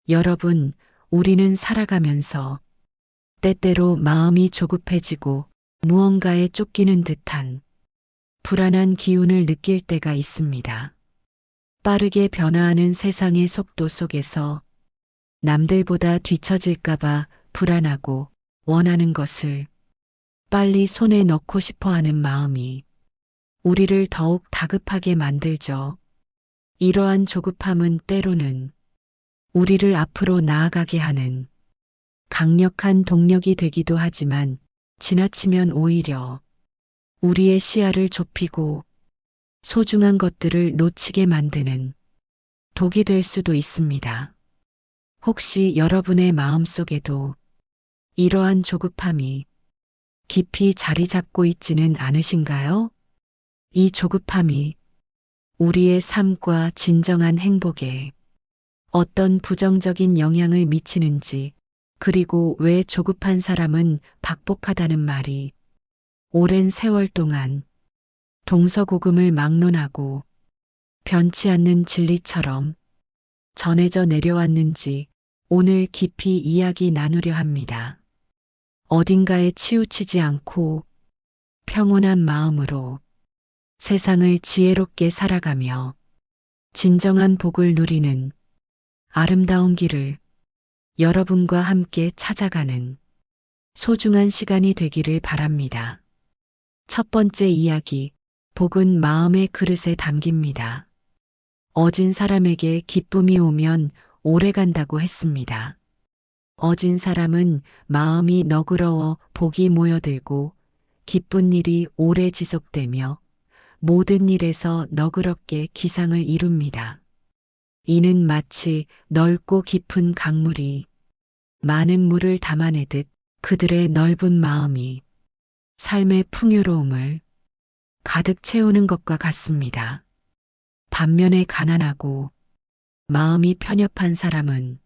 여러분, 우리는 살아가면서 때때로 마음이 조급해지고 무언가에 쫓기는 듯한 불안한 기운을 느낄 때가 있습니다. 빠르게 변화하는 세상의 속도 속에서 남들보다 뒤처질까봐 불안하고 원하는 것을 빨리 손에 넣고 싶어 하는 마음이 우리를 더욱 다급하게 만들죠. 이러한 조급함은 때로는 우리를 앞으로 나아가게 하는 강력한 동력이 되기도 하지만 지나치면 오히려 우리의 시야를 좁히고 소중한 것들을 놓치게 만드는 독이 될 수도 있습니다. 혹시 여러분의 마음속에도 이러한 조급함이 깊이 자리 잡고 있지는 않으신가요? 이 조급함이 우리의 삶과 진정한 행복에 어떤 부정적인 영향을 미치는지, 그리고 왜 조급한 사람은 박복하다는 말이 오랜 세월 동안 동서고금을 막론하고 변치 않는 진리처럼 전해져 내려왔는지 오늘 깊이 이야기 나누려 합니다. 어딘가에 치우치지 않고 평온한 마음으로 세상을 지혜롭게 살아가며 진정한 복을 누리는 아름다운 길을 여러분과 함께 찾아가는 소중한 시간이 되기를 바랍니다. 첫 번째 이야기, 복은 마음의 그릇에 담깁니다. 어진 사람에게 기쁨이 오면 오래 간다고 했습니다. 어진 사람은 마음이 너그러워 복이 모여들고 기쁜 일이 오래 지속되며 모든 일에서 너그럽게 기상을 이룹니다. 이는 마치 넓고 깊은 강물이 많은 물을 담아내듯 그들의 넓은 마음이 삶의 풍요로움을 가득 채우는 것과 같습니다. 반면에 가난하고 마음이 편협한 사람은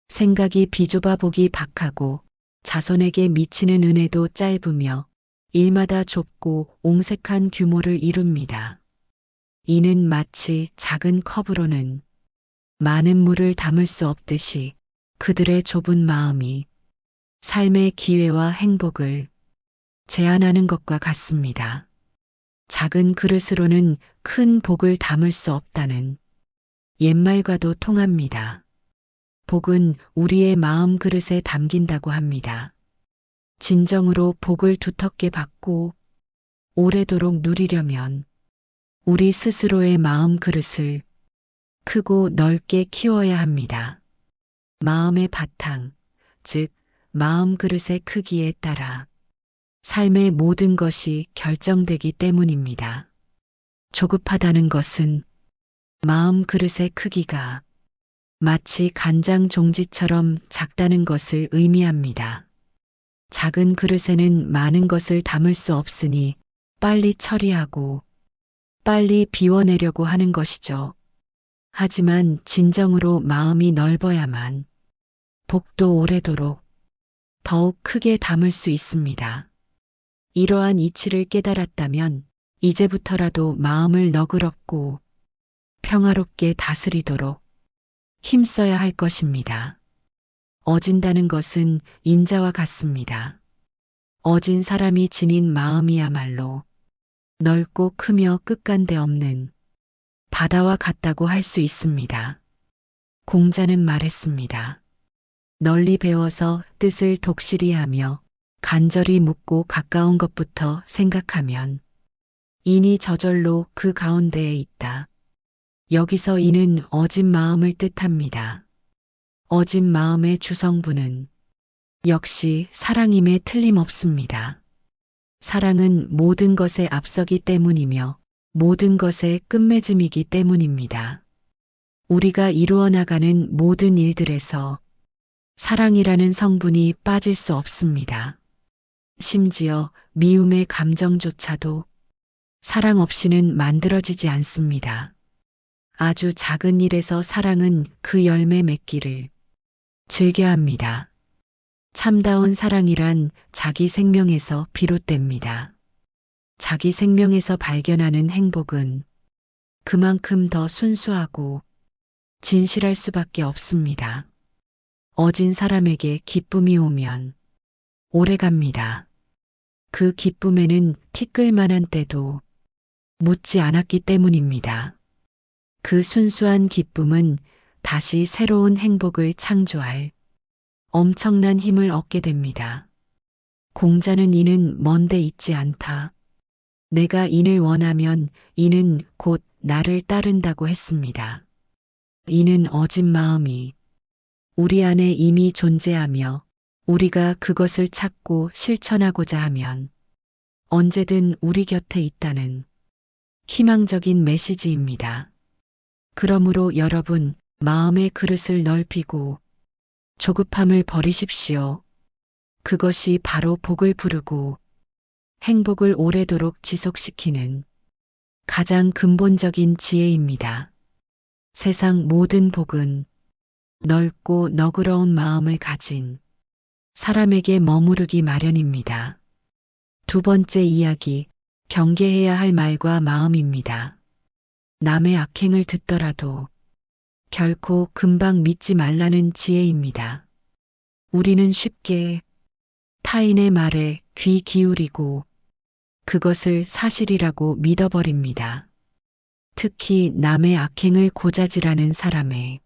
생각이 비좁아 복이 박하고 자손에게 미치는 은혜도 짧으며 일마다 좁고 옹색한 규모를 이룹니다. 이는 마치 작은 컵으로는 많은 물을 담을 수 없듯이 그들의 좁은 마음이 삶의 기회와 행복을 제한하는 것과 같습니다. 작은 그릇으로는 큰 복을 담을 수 없다는 옛말과도 통합니다. 복은 우리의 마음 그릇에 담긴다고 합니다. 진정으로 복을 두텁게 받고 오래도록 누리려면 우리 스스로의 마음 그릇을 크고 넓게 키워야 합니다. 마음의 바탕, 즉 마음 그릇의 크기에 따라 삶의 모든 것이 결정되기 때문입니다. 조급하다는 것은 마음 그릇의 크기가 마치 간장 종지처럼 작다는 것을 의미합니다. 작은 그릇에는 많은 것을 담을 수 없으니 빨리 처리하고 빨리 비워내려고 하는 것이죠. 하지만 진정으로 마음이 넓어야만 복도 오래도록 더욱 크게 담을 수 있습니다. 이러한 이치를 깨달았다면 이제부터라도 마음을 너그럽고 평화롭게 다스리도록 힘써야 할 것입니다. 어진다는 것은 인자와 같습니다. 어진 사람이 지닌 마음이야말로 넓고 크며 끝간데 없는 바다와 같다고 할 수 있습니다. 공자는 말했습니다. 널리 배워서 뜻을 독실히 하며 간절히 묻고 가까운 것부터 생각하면 인이 저절로 그 가운데에 있다. 여기서 이는 어진 마음을 뜻합니다. 어진 마음의 주성분은 역시 사랑임에 틀림없습니다. 사랑은 모든 것에 앞서기 때문이며 모든 것의 끝맺음이기 때문입니다. 우리가 이루어 나가는 모든 일들에서 사랑이라는 성분이 빠질 수 없습니다. 심지어 미움의 감정조차도 사랑 없이는 만들어지지 않습니다. 아주 작은 일에서 사랑은 그 열매 맺기를 즐겨야 합니다. 참다운 사랑이란 자기 생명에서 비롯됩니다. 자기 생명에서 발견하는 행복은 그만큼 더 순수하고 진실할 수밖에 없습니다. 어진 사람에게 기쁨이 오면 오래 갑니다. 그 기쁨에는 티끌만한 때도 묻지 않았기 때문입니다. 그 순수한 기쁨은 다시 새로운 행복을 창조할 엄청난 힘을 얻게 됩니다. 공자는 이는 먼데 있지 않다. 내가 인을 원하면 이는 곧 나를 따른다고 했습니다. 이는 어진 마음이 우리 안에 이미 존재하며 우리가 그것을 찾고 실천하고자 하면 언제든 우리 곁에 있다는 희망적인 메시지입니다. 그러므로 여러분, 마음의 그릇을 넓히고 조급함을 버리십시오. 그것이 바로 복을 부르고 행복을 오래도록 지속시키는 가장 근본적인 지혜입니다. 세상 모든 복은 넓고 너그러운 마음을 가진 사람에게 머무르기 마련입니다. 두 번째 이야기, 경계해야 할 말과 마음입니다. 남의 악행을 듣더라도 결코 금방 믿지 말라는 지혜입니다. 우리는 쉽게 타인의 말에 귀 기울이고 그것을 사실이라고 믿어버립니다. 특히 남의 악행을 고자질하는 사람의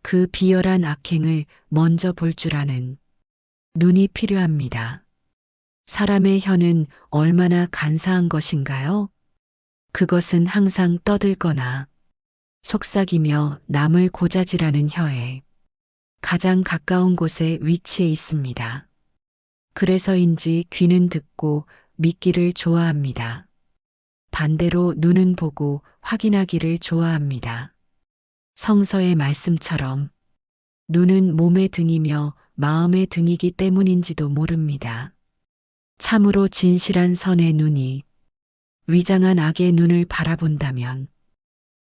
그 비열한 악행을 먼저 볼 줄 아는 눈이 필요합니다. 사람의 혀는 얼마나 간사한 것인가요? 그것은 항상 떠들거나 속삭이며 남을 고자질하는 혀에 가장 가까운 곳에 위치해 있습니다. 그래서인지 귀는 듣고 믿기를 좋아합니다. 반대로 눈은 보고 확인하기를 좋아합니다. 성서의 말씀처럼 눈은 몸의 등이며 마음의 등이기 때문인지도 모릅니다. 참으로 진실한 선의 눈이 위장한 악의 눈을 바라본다면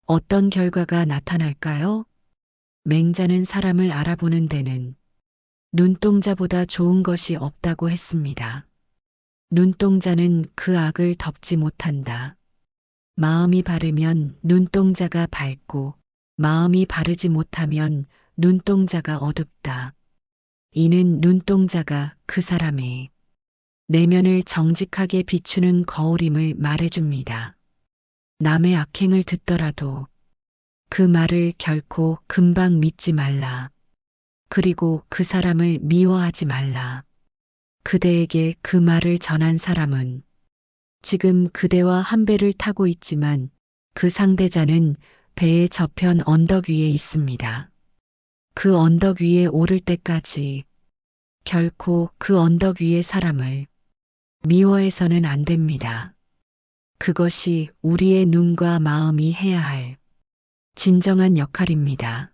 어떤 결과가 나타날까요? 맹자는 사람을 알아보는 데는 눈동자보다 좋은 것이 없다고 했습니다. 눈동자는 그 악을 덮지 못한다. 마음이 바르면 눈동자가 밝고 마음이 바르지 못하면 눈동자가 어둡다. 이는 눈동자가 그 사람의 내면을 정직하게 비추는 거울임을 말해줍니다. 남의 악행을 듣더라도 그 말을 결코 금방 믿지 말라. 그리고 그 사람을 미워하지 말라. 그대에게 그 말을 전한 사람은 지금 그대와 한 배를 타고 있지만 그 상대자는 배의 저편 언덕 위에 있습니다. 그 언덕 위에 오를 때까지 결코 그 언덕 위의 사람을 미워해서는 안 됩니다. 그것이 우리의 눈과 마음이 해야 할 진정한 역할입니다.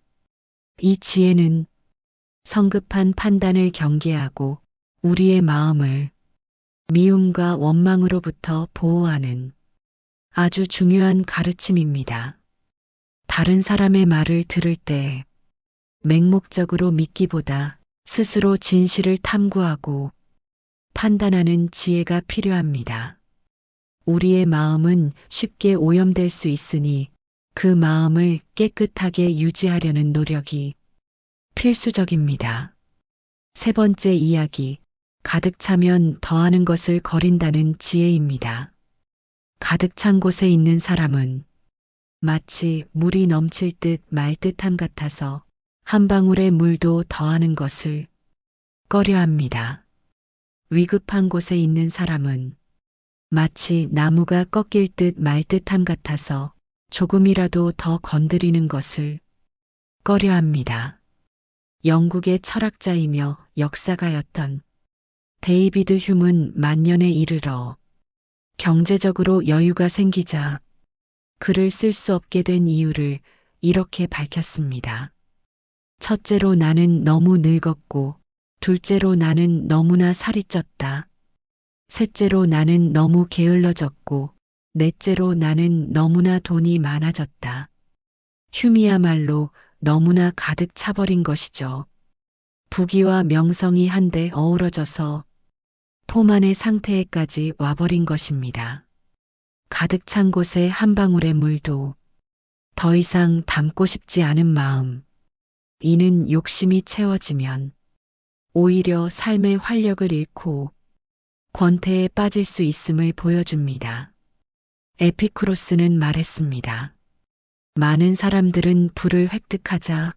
이 지혜는 성급한 판단을 경계하고 우리의 마음을 미움과 원망으로부터 보호하는 아주 중요한 가르침입니다. 다른 사람의 말을 들을 때 맹목적으로 믿기보다 스스로 진실을 탐구하고 판단하는 지혜가 필요합니다. 우리의 마음은 쉽게 오염될 수 있으니 그 마음을 깨끗하게 유지하려는 노력이 필수적입니다. 세 번째 이야기, 가득 차면 더하는 것을 거린다는 지혜입니다. 가득 찬 곳에 있는 사람은 마치 물이 넘칠 듯 말 듯함 같아서 한 방울의 물도 더하는 것을 꺼려합니다. 위급한 곳에 있는 사람은 마치 나무가 꺾일 듯 말 듯함 같아서 조금이라도 더 건드리는 것을 꺼려합니다. 영국의 철학자이며 역사가였던 데이비드 휴문 만년에 이르러 경제적으로 여유가 생기자 글을 쓸 수 없게 된 이유를 이렇게 밝혔습니다. 첫째로 나는 너무 늙었고, 둘째로 나는 너무나 살이 쪘다. 셋째로 나는 너무 게을러졌고, 넷째로 나는 너무나 돈이 많아졌다. 휴미야말로 너무나 가득 차버린 것이죠. 부귀와 명성이 한데 어우러져서 포만의 상태에까지 와버린 것입니다. 가득 찬 곳에 한 방울의 물도 더 이상 담고 싶지 않은 마음. 이는 욕심이 채워지면 오히려 삶의 활력을 잃고 권태에 빠질 수 있음을 보여줍니다. 에피쿠로스는 말했습니다. 많은 사람들은 부를 획득하자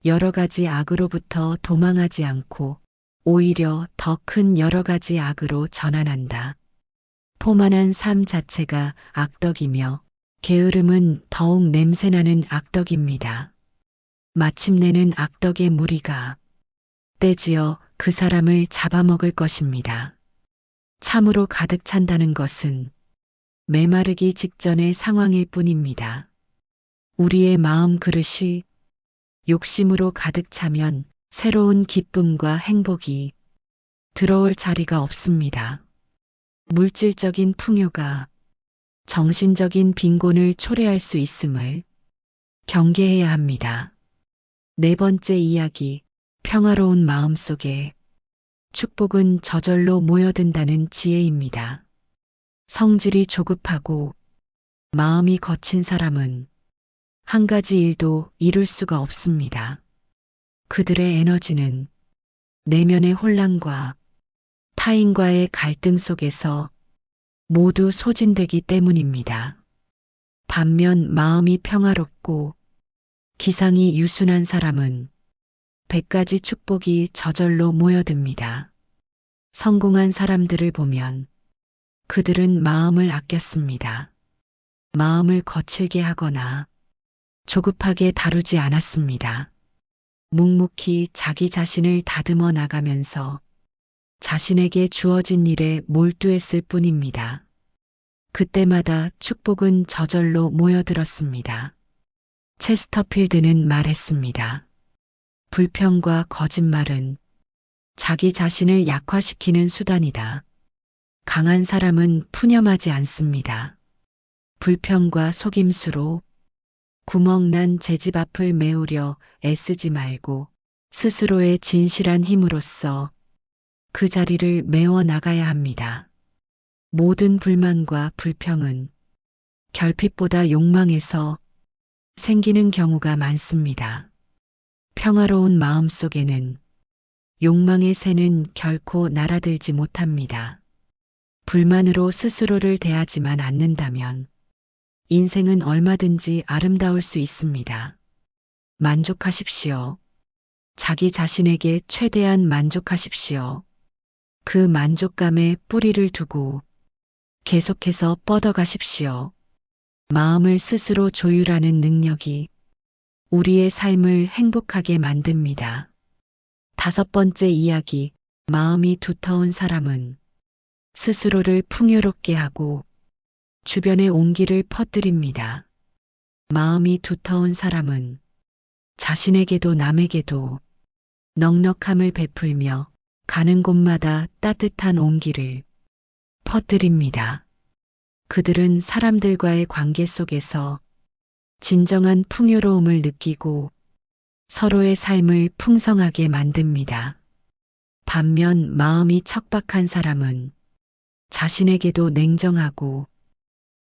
여러 가지 악으로부터 도망하지 않고 오히려 더 큰 여러 가지 악으로 전환한다. 포만한 삶 자체가 악덕이며 게으름은 더욱 냄새나는 악덕입니다. 마침내는 악덕의 무리가 떼지어 그 사람을 잡아먹을 것입니다. 참으로 가득 찬다는 것은 메마르기 직전의 상황일 뿐입니다. 우리의 마음 그릇이 욕심으로 가득 차면 새로운 기쁨과 행복이 들어올 자리가 없습니다. 물질적인 풍요가 정신적인 빈곤을 초래할 수 있음을 경계해야 합니다. 네 번째 이야기, 평화로운 마음 속에 축복은 저절로 모여든다는 지혜입니다. 성질이 조급하고 마음이 거친 사람은 한 가지 일도 이룰 수가 없습니다. 그들의 에너지는 내면의 혼란과 타인과의 갈등 속에서 모두 소진되기 때문입니다. 반면 마음이 평화롭고 기상이 유순한 사람은 100가지 축복이 저절로 모여듭니다. 성공한 사람들을 보면 그들은 마음을 아꼈습니다. 마음을 거칠게 하거나 조급하게 다루지 않았습니다. 묵묵히 자기 자신을 다듬어 나가면서 자신에게 주어진 일에 몰두했을 뿐입니다. 그때마다 축복은 저절로 모여들었습니다. 체스터필드는 말했습니다. 불평과 거짓말은 자기 자신을 약화시키는 수단이다. 강한 사람은 푸념하지 않습니다. 불평과 속임수로 구멍난 제 집 앞을 메우려 애쓰지 말고 스스로의 진실한 힘으로써 그 자리를 메워 나가야 합니다. 모든 불만과 불평은 결핍보다 욕망에서 생기는 경우가 많습니다. 평화로운 마음 속에는 욕망의 새는 결코 날아들지 못합니다. 불만으로 스스로를 대하지만 않는다면 인생은 얼마든지 아름다울 수 있습니다. 만족하십시오. 자기 자신에게 최대한 만족하십시오. 그 만족감에 뿌리를 두고 계속해서 뻗어가십시오. 마음을 스스로 조율하는 능력이 우리의 삶을 행복하게 만듭니다. 다섯 번째 이야기, 마음이 두터운 사람은 스스로를 풍요롭게 하고 주변의 온기를 퍼뜨립니다. 마음이 두터운 사람은 자신에게도 남에게도 넉넉함을 베풀며 가는 곳마다 따뜻한 온기를 퍼뜨립니다. 그들은 사람들과의 관계 속에서 진정한 풍요로움을 느끼고 서로의 삶을 풍성하게 만듭니다. 반면 마음이 척박한 사람은 자신에게도 냉정하고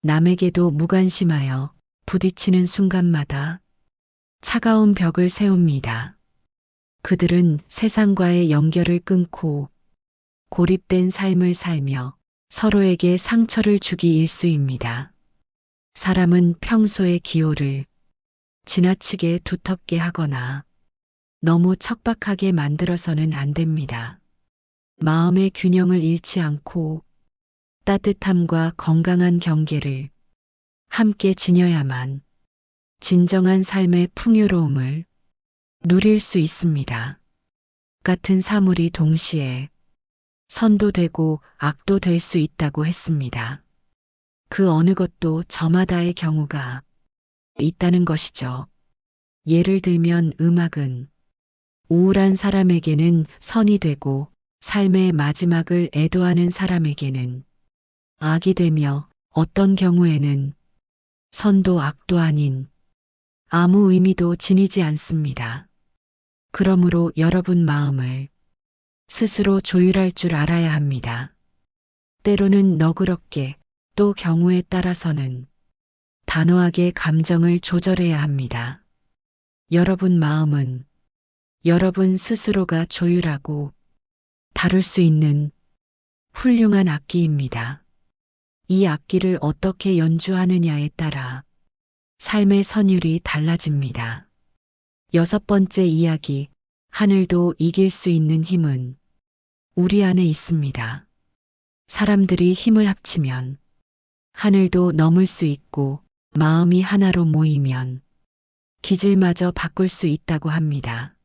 남에게도 무관심하여 부딪히는 순간마다 차가운 벽을 세웁니다. 그들은 세상과의 연결을 끊고 고립된 삶을 살며 서로에게 상처를 주기 일쑤입니다. 사람은 평소의 기호를 지나치게 두텁게 하거나 너무 척박하게 만들어서는 안 됩니다. 마음의 균형을 잃지 않고 따뜻함과 건강한 경계를 함께 지녀야만 진정한 삶의 풍요로움을 누릴 수 있습니다. 같은 사물이 동시에 선도 되고 악도 될 수 있다고 했습니다. 그 어느 것도 저마다의 경우가 있다는 것이죠. 예를 들면 음악은 우울한 사람에게는 선이 되고 삶의 마지막을 애도하는 사람에게는 악이 되며 어떤 경우에는 선도 악도 아닌 아무 의미도 지니지 않습니다. 그러므로 여러분 마음을 스스로 조율할 줄 알아야 합니다. 때로는 너그럽게 또 경우에 따라서는 단호하게 감정을 조절해야 합니다. 여러분 마음은 여러분 스스로가 조율하고 다룰 수 있는 훌륭한 악기입니다. 이 악기를 어떻게 연주하느냐에 따라 삶의 선율이 달라집니다. 여섯 번째 이야기, 하늘도 이길 수 있는 힘은 우리 안에 있습니다. 사람들이 힘을 합치면 하늘도 넘을 수 있고 마음이 하나로 모이면 기질마저 바꿀 수 있다고 합니다.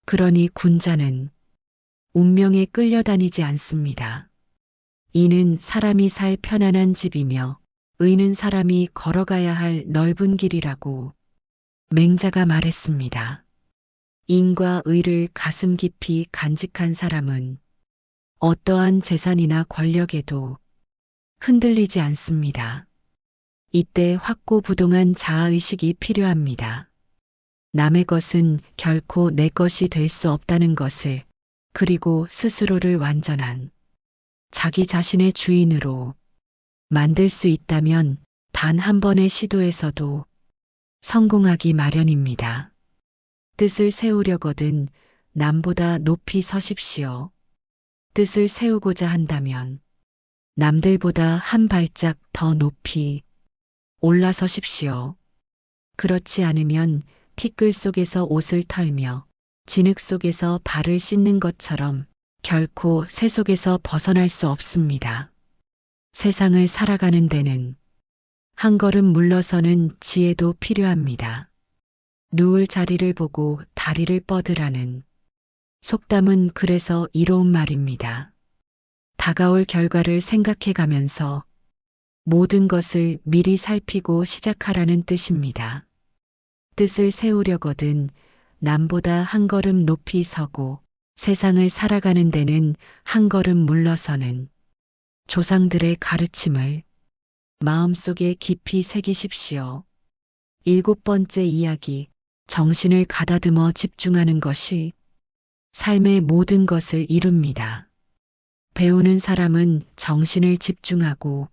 그러니 군자는 운명에 끌려다니지 않습니다. 이는 사람이 살 편안한 집이며 의는 사람이 걸어가야 할 넓은 길이라고 맹자가 말했습니다. 인과 의를 가슴 깊이 간직한 사람은 어떠한 재산이나 권력에도 흔들리지 않습니다. 이때 확고부동한 자아의식이 필요합니다. 남의 것은 결코 내 것이 될 수 없다는 것을, 그리고 스스로를 완전한 자기 자신의 주인으로 만들 수 있다면 단 한 번의 시도에서도 성공하기 마련입니다. 뜻을 세우려거든 남보다 높이 서십시오. 뜻을 세우고자 한다면 남들보다 한 발짝 더 높이 올라서십시오. 그렇지 않으면 티끌 속에서 옷을 털며 진흙 속에서 발을 씻는 것처럼 결코 새 속에서 벗어날 수 없습니다. 세상을 살아가는 데는 한 걸음 물러서는 지혜도 필요합니다. 누울 자리를 보고 다리를 뻗으라는 속담은 그래서 이로운 말입니다. 다가올 결과를 생각해 가면서 모든 것을 미리 살피고 시작하라는 뜻입니다. 뜻을 세우려거든 남보다 한 걸음 높이 서고 세상을 살아가는 데는 한 걸음 물러서는 조상들의 가르침을 마음속에 깊이 새기십시오. 일곱 번째 이야기, 정신을 가다듬어 집중하는 것이 삶의 모든 것을 이룹니다. 배우는 사람은 정신을 집중하고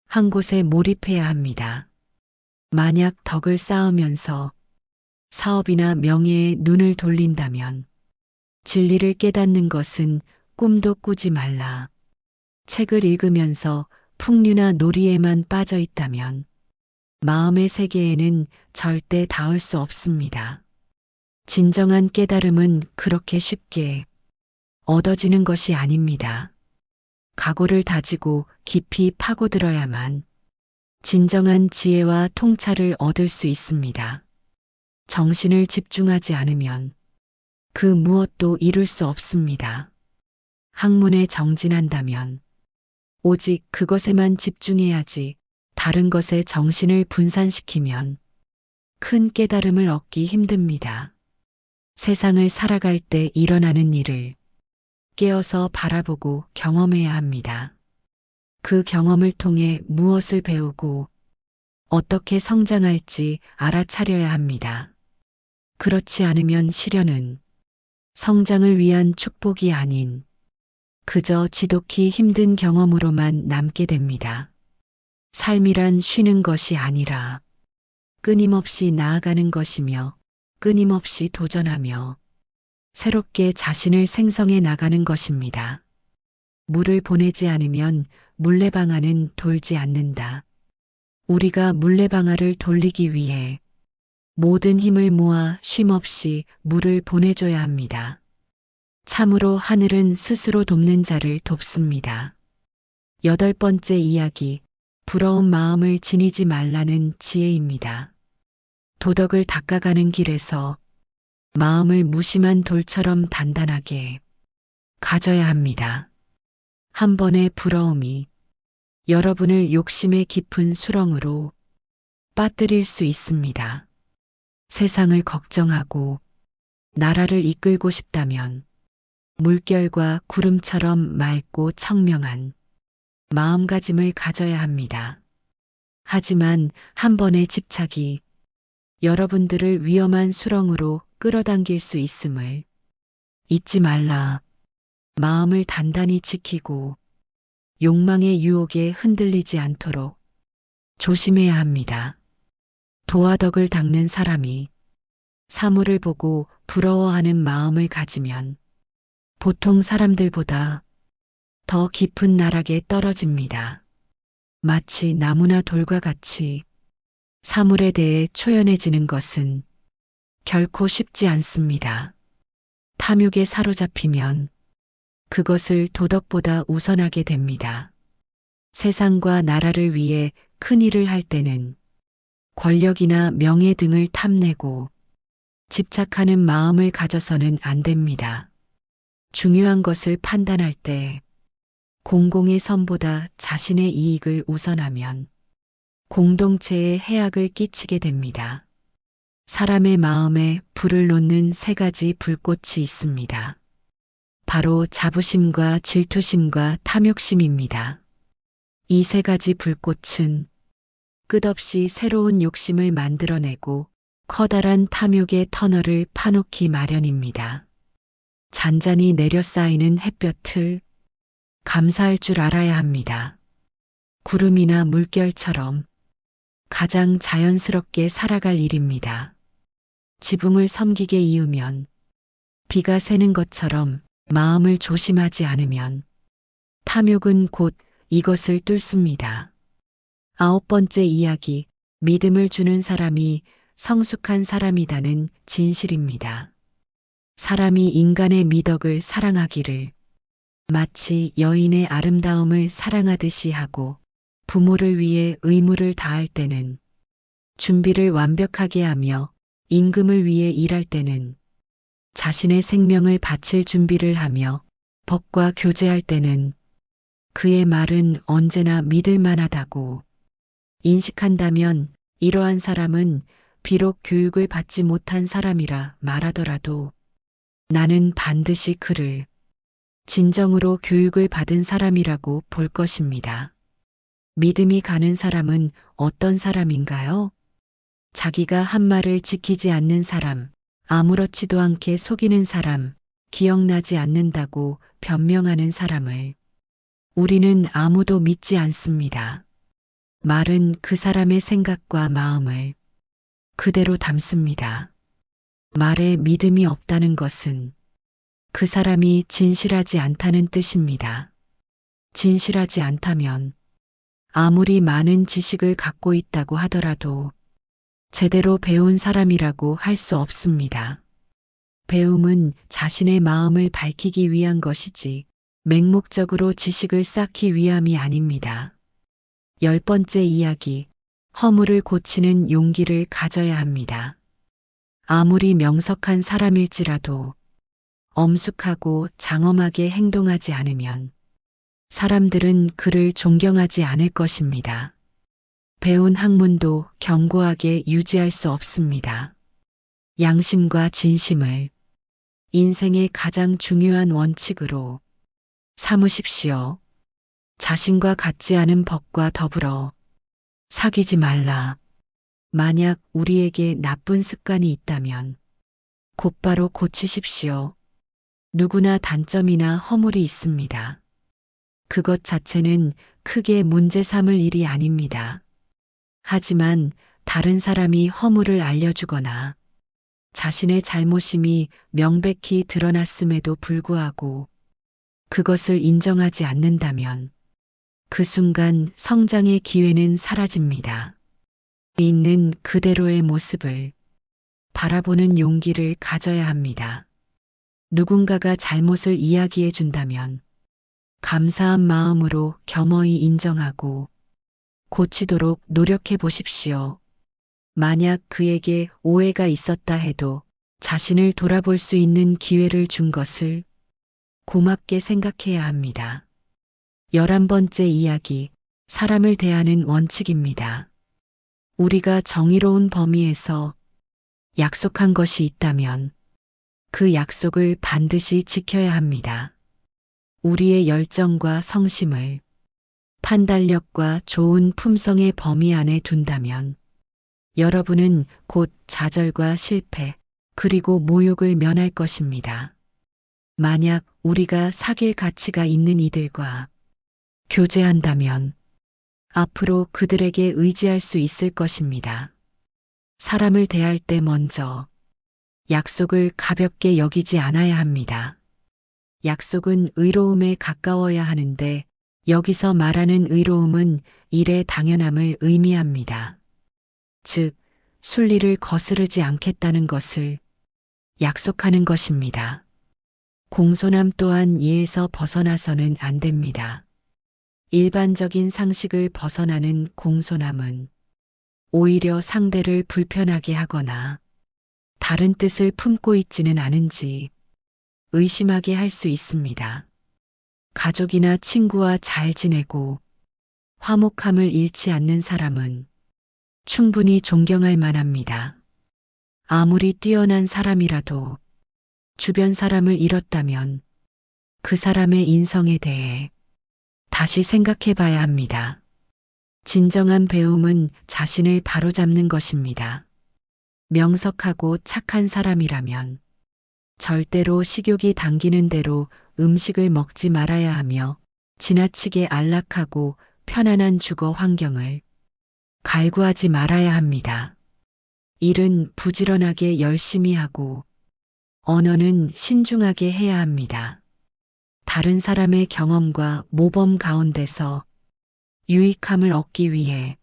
한 곳에 몰입해야 합니다. 만약 덕을 쌓으면서 사업이나 명예에 눈을 돌린다면 진리를 깨닫는 것은 꿈도 꾸지 말라. 책을 읽으면서 풍류나 놀이에만 빠져 있다면 마음의 세계에는 절대 닿을 수 없습니다. 진정한 깨달음은 그렇게 쉽게 얻어지는 것이 아닙니다. 각오를 다지고 깊이 파고들어야만 진정한 지혜와 통찰을 얻을 수 있습니다. 정신을 집중하지 않으면 그 무엇도 이룰 수 없습니다. 학문에 정진한다면 오직 그것에만 집중해야지 다른 것에 정신을 분산시키면 큰 깨달음을 얻기 힘듭니다. 세상을 살아갈 때 일어나는 일을 깨어서 바라보고 경험해야 합니다. 그 경험을 통해 무엇을 배우고 어떻게 성장할지 알아차려야 합니다. 그렇지 않으면 시련은 성장을 위한 축복이 아닌 그저 지독히 힘든 경험으로만 남게 됩니다. 삶이란 쉬는 것이 아니라 끊임없이 나아가는 것이며 끊임없이 도전하며 새롭게 자신을 생성해 나가는 것입니다. 물을 보내지 않으면 물레방아는 돌지 않는다. 우리가 물레방아를 돌리기 위해 모든 힘을 모아 쉼없이 물을 보내줘야 합니다. 참으로 하늘은 스스로 돕는 자를 돕습니다. 여덟 번째 이야기, 부러운 마음을 지니지 말라는 지혜입니다. 도덕을 닦아가는 길에서 마음을 무심한 돌처럼 단단하게 가져야 합니다. 한 번의 부러움이 여러분을 욕심의 깊은 수렁으로 빠뜨릴 수 있습니다. 세상을 걱정하고 나라를 이끌고 싶다면 물결과 구름처럼 맑고 청명한 마음가짐을 가져야 합니다. 하지만 한 번의 집착이 여러분들을 위험한 수렁으로 끌어당길 수 있음을 잊지 말라. 마음을 단단히 지키고 욕망의 유혹에 흔들리지 않도록 조심해야 합니다. 도화덕을 닦는 사람이 사물을 보고 부러워하는 마음을 가지면 보통 사람들보다 더 깊은 나락에 떨어집니다. 마치 나무나 돌과 같이 사물에 대해 초연해지는 것은 결코 쉽지 않습니다. 탐욕에 사로잡히면 그것을 도덕보다 우선하게 됩니다. 세상과 나라를 위해 큰 일을 할 때는 권력이나 명예 등을 탐내고 집착하는 마음을 가져서는 안 됩니다. 중요한 것을 판단할 때 공공의 선보다 자신의 이익을 우선하면 공동체에 해악을 끼치게 됩니다. 사람의 마음에 불을 놓는 세 가지 불꽃이 있습니다. 바로 자부심과 질투심과 탐욕심입니다. 이 세 가지 불꽃은 끝없이 새로운 욕심을 만들어내고 커다란 탐욕의 터널을 파놓기 마련입니다. 잔잔히 내려 쌓이는 햇볕을 감사할 줄 알아야 합니다. 구름이나 물결처럼 가장 자연스럽게 살아갈 일입니다. 지붕을 섬기게 이으면 비가 새는 것처럼 마음을 조심하지 않으면 탐욕은 곧 이것을 뚫습니다. 9번째 이야기, 믿음을 주는 사람이 성숙한 사람이다는 진실입니다. 사람이 인간의 미덕을 사랑하기를 마치 여인의 아름다움을 사랑하듯이 하고 부모를 위해 의무를 다할 때는 준비를 완벽하게 하며 임금을 위해 일할 때는 자신의 생명을 바칠 준비를 하며 법과 교제할 때는 그의 말은 언제나 믿을 만하다고 인식한다면 이러한 사람은 비록 교육을 받지 못한 사람이라 말하더라도 나는 반드시 그를 진정으로 교육을 받은 사람이라고 볼 것입니다. 믿음이 가는 사람은 어떤 사람인가요? 자기가 한 말을 지키지 않는 사람, 아무렇지도 않게 속이는 사람, 기억나지 않는다고 변명하는 사람을 우리는 아무도 믿지 않습니다. 말은 그 사람의 생각과 마음을 그대로 담습니다. 말에 믿음이 없다는 것은 그 사람이 진실하지 않다는 뜻입니다. 진실하지 않다면 아무리 많은 지식을 갖고 있다고 하더라도 제대로 배운 사람이라고 할 수 없습니다. 배움은 자신의 마음을 밝히기 위한 것이지 맹목적으로 지식을 쌓기 위함이 아닙니다. 10번째 이야기, 허물을 고치는 용기를 가져야 합니다. 아무리 명석한 사람일지라도 엄숙하고 장엄하게 행동하지 않으면 사람들은 그를 존경하지 않을 것입니다. 배운 학문도 견고하게 유지할 수 없습니다. 양심과 진심을 인생의 가장 중요한 원칙으로 삼으십시오. 자신과 같지 않은 법과 더불어 사귀지 말라. 만약 우리에게 나쁜 습관이 있다면 곧바로 고치십시오. 누구나 단점이나 허물이 있습니다. 그것 자체는 크게 문제 삼을 일이 아닙니다. 하지만 다른 사람이 허물을 알려주거나 자신의 잘못임이 명백히 드러났음에도 불구하고 그것을 인정하지 않는다면 그 순간 성장의 기회는 사라집니다. 있는 그대로의 모습을 바라보는 용기를 가져야 합니다. 누군가가 잘못을 이야기해 준다면 감사한 마음으로 겸허히 인정하고 고치도록 노력해 보십시오. 만약 그에게 오해가 있었다 해도 자신을 돌아볼 수 있는 기회를 준 것을 고맙게 생각해야 합니다. 11번째 이야기, 사람을 대하는 원칙입니다. 우리가 정의로운 범위에서 약속한 것이 있다면 그 약속을 반드시 지켜야 합니다. 우리의 열정과 성심을 판단력과 좋은 품성의 범위 안에 둔다면 여러분은 곧 좌절과 실패 그리고 모욕을 면할 것입니다. 만약 우리가 사귈 가치가 있는 이들과 교제한다면 앞으로 그들에게 의지할 수 있을 것입니다. 사람을 대할 때 먼저 약속을 가볍게 여기지 않아야 합니다. 약속은 의로움에 가까워야 하는데 여기서 말하는 의로움은 일의 당연함을 의미합니다. 즉, 순리를 거스르지 않겠다는 것을 약속하는 것입니다. 공손함 또한 이에서 벗어나서는 안 됩니다. 일반적인 상식을 벗어나는 공손함은 오히려 상대를 불편하게 하거나 다른 뜻을 품고 있지는 않은지 의심하게 할 수 있습니다. 가족이나 친구와 잘 지내고 화목함을 잃지 않는 사람은 충분히 존경할 만합니다. 아무리 뛰어난 사람이라도 주변 사람을 잃었다면 그 사람의 인성에 대해 다시 생각해 봐야 합니다. 진정한 배움은 자신을 바로잡는 것입니다. 명석하고 착한 사람이라면 절대로 식욕이 당기는 대로 음식을 먹지 말아야 하며 지나치게 안락하고 편안한 주거 환경을 갈구하지 말아야 합니다. 일은 부지런하게 열심히 하고 언어는 신중하게 해야 합니다. 다른 사람의 경험과 모범 가운데서 유익함을 얻기 위해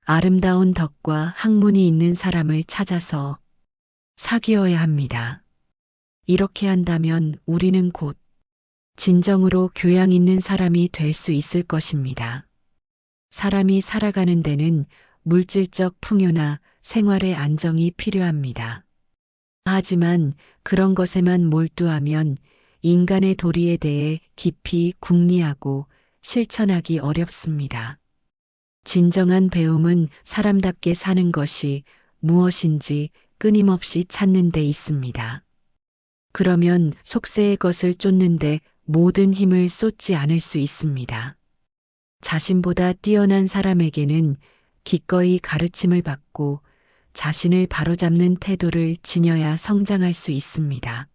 아름다운 덕과 학문이 있는 사람을 찾아서 사귀어야 합니다. 이렇게 한다면 우리는 곧 진정으로 교양 있는 사람이 될 수 있을 것입니다. 사람이 살아가는 데는 물질적 풍요나 생활의 안정이 필요합니다. 하지만 그런 것에만 몰두하면 인간의 도리에 대해 깊이 궁리하고 실천하기 어렵습니다. 진정한 배움은 사람답게 사는 것이 무엇인지 끊임없이 찾는 데 있습니다. 그러면 속세의 것을 쫓는데 모든 힘을 쏟지 않을 수 있습니다. 자신보다 뛰어난 사람에게는 기꺼이 가르침을 받고 자신을 바로잡는 태도를 지녀야 성장할 수 있습니다.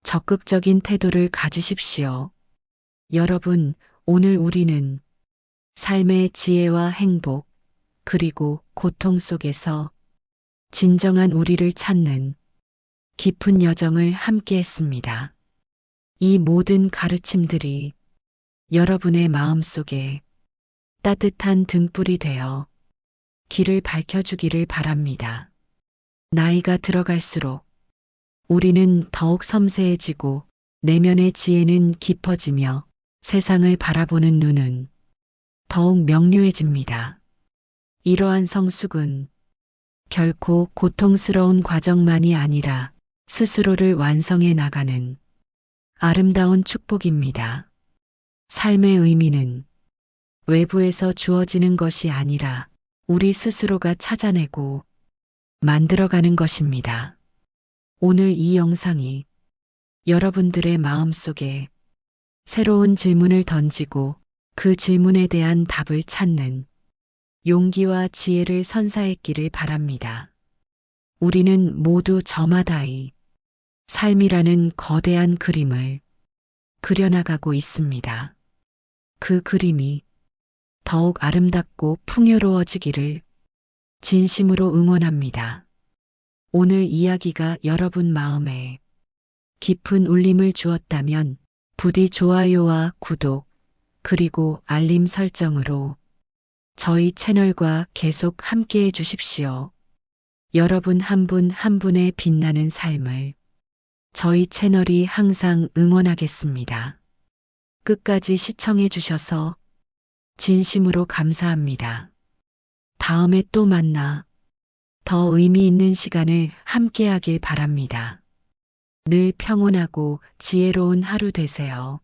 적극적인 태도를 가지십시오. 여러분, 오늘 우리는 삶의 지혜와 행복, 그리고 고통 속에서 진정한 우리를 찾는 깊은 여정을 함께 했습니다. 이 모든 가르침들이 여러분의 마음속에 따뜻한 등불이 되어 길을 밝혀주기를 바랍니다. 나이가 들어갈수록 우리는 더욱 섬세해지고 내면의 지혜는 깊어지며 세상을 바라보는 눈은 더욱 명료해집니다. 이러한 성숙은 결코 고통스러운 과정만이 아니라 스스로를 완성해 나가는 아름다운 축복입니다. 삶의 의미는 외부에서 주어지는 것이 아니라 우리 스스로가 찾아내고 만들어가는 것입니다. 오늘 이 영상이 여러분들의 마음속에 새로운 질문을 던지고 그 질문에 대한 답을 찾는 용기와 지혜를 선사했기를 바랍니다. 우리는 모두 저마다의 삶이라는 거대한 그림을 그려나가고 있습니다. 그 그림이 더욱 아름답고 풍요로워지기를 진심으로 응원합니다. 오늘 이야기가 여러분 마음에 깊은 울림을 주었다면 부디 좋아요와 구독, 그리고 알림 설정으로 저희 채널과 계속 함께 해주십시오. 여러분 한 분 한 분의 빛나는 삶을 저희 채널이 항상 응원하겠습니다. 끝까지 시청해 주셔서 진심으로 감사합니다. 다음에 또 만나 더 의미 있는 시간을 함께 하길 바랍니다. 늘 평온하고 지혜로운 하루 되세요.